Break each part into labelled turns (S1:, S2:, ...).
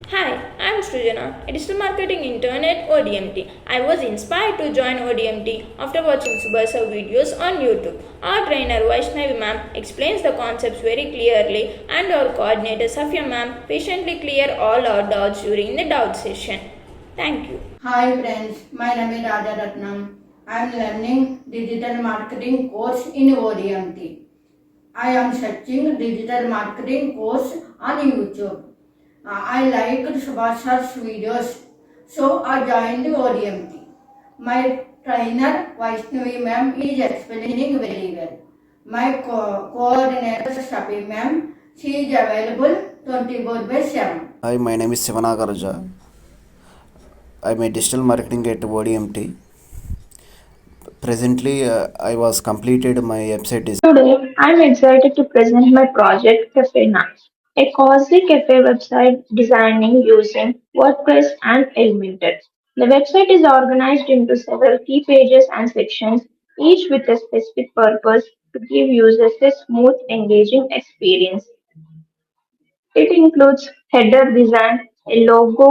S1: Hi, I'm Srijana, a digital marketing intern at ODMT. I was inspired to join ODMT after watching Subhasa videos on YouTube. Our trainer Vaishnavi ma'am explains the concepts very clearly and our coordinator Safia ma'am patiently clear all our doubts during the doubt session. Thank you.
S2: Hi friends, my name is Raja Ratnam. I am learning digital marketing course in ODMT. I am searching digital marketing course on YouTube. I liked Subhas's videos, so I joined ODMT. My trainer Vaishnavi ma'am is explaining very well. My coordinator Shabi ma'am, she is available 24/7.
S3: Hi, my name is Sivanagaraja. I'm a digital marketing at ODMT. Presently, I was completed my website design.
S4: Today, I'm excited to present my project Cafe Nights, a cozy cafe website designing using WordPress and Elementor. The website is organized into several key pages and sections, each with a specific purpose to give users a smooth, engaging experience. It includes header design, a logo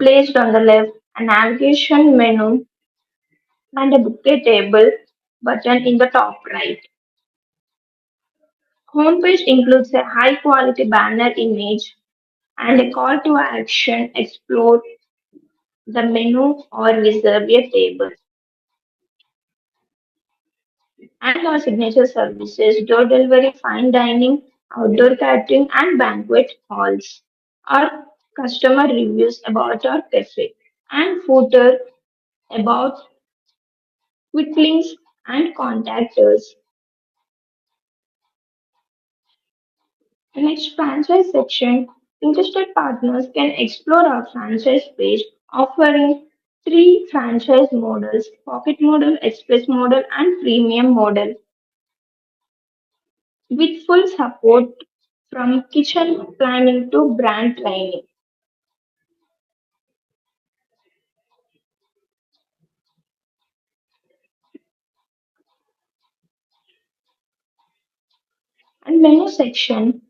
S4: placed on the left, a navigation menu, and a bouquet table button in the top right. Homepage includes a high quality banner image and a call to action, explore the menu or reserve a table. And our signature services, door delivery, fine dining, outdoor catering, and banquet halls. Our customer reviews about our cafe and footer about quick links and contact us. Next, franchise section. Interested partners can explore our franchise page offering three franchise models: Pocket Model, Express Model, and Premium Model, with full support from kitchen planning to brand training. And menu section.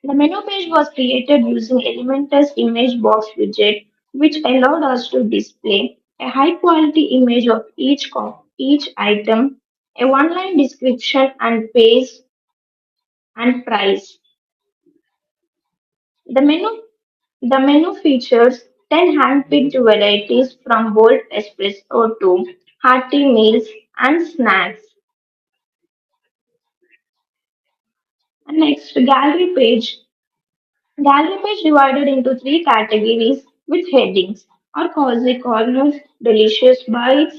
S4: The menu page was created using Elementor's image box widget, which allowed us to display a high quality image of each item, a one line description and page and price. The menu the menu features 10 hand-picked varieties from bold espresso to hearty meals and snacks. And next, gallery page. Gallery page divided into three categories with headings: our cozy corners, delicious bites,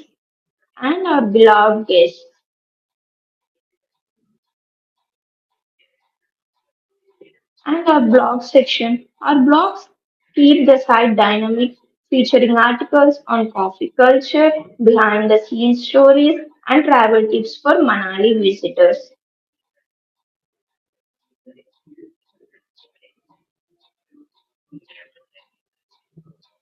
S4: and our beloved guests. And our blog section. Our blogs keep the site dynamic, featuring articles on coffee culture, behind the scenes stories, and travel tips for Manali visitors.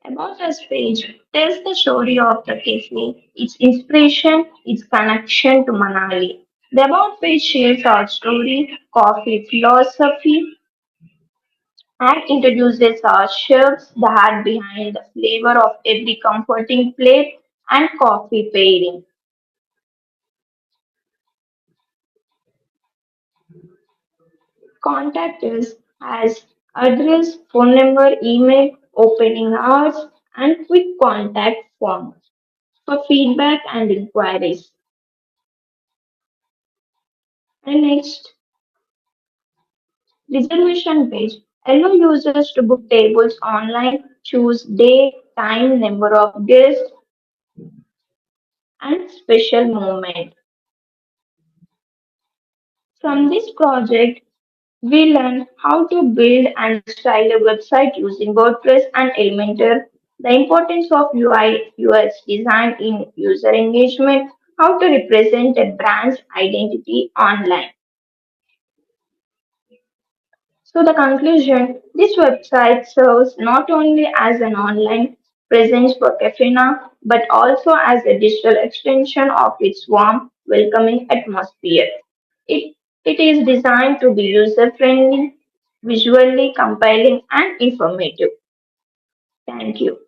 S4: About Us page tells the story of the cafe, its inspiration, its connection to Manali. The About page shares our story, coffee philosophy, and introduces our chefs, the heart behind the flavor of every comforting plate and coffee pairing. Contact us as address, phone number, email, opening hours, and quick contact form for feedback and inquiries. And next, reservation page. Allow users to book tables online, choose day, time, number of guests, and special moment. From this project, we learn how to build and style a website using WordPress and Elementor, the importance of UI UX design in user engagement, how to represent a brand's identity online. So, the conclusion: this website serves not only as an online presence for Cafena, but also as a digital extension of its warm, welcoming atmosphere. It, it is designed to be user friendly, visually compelling and informative. Thank you.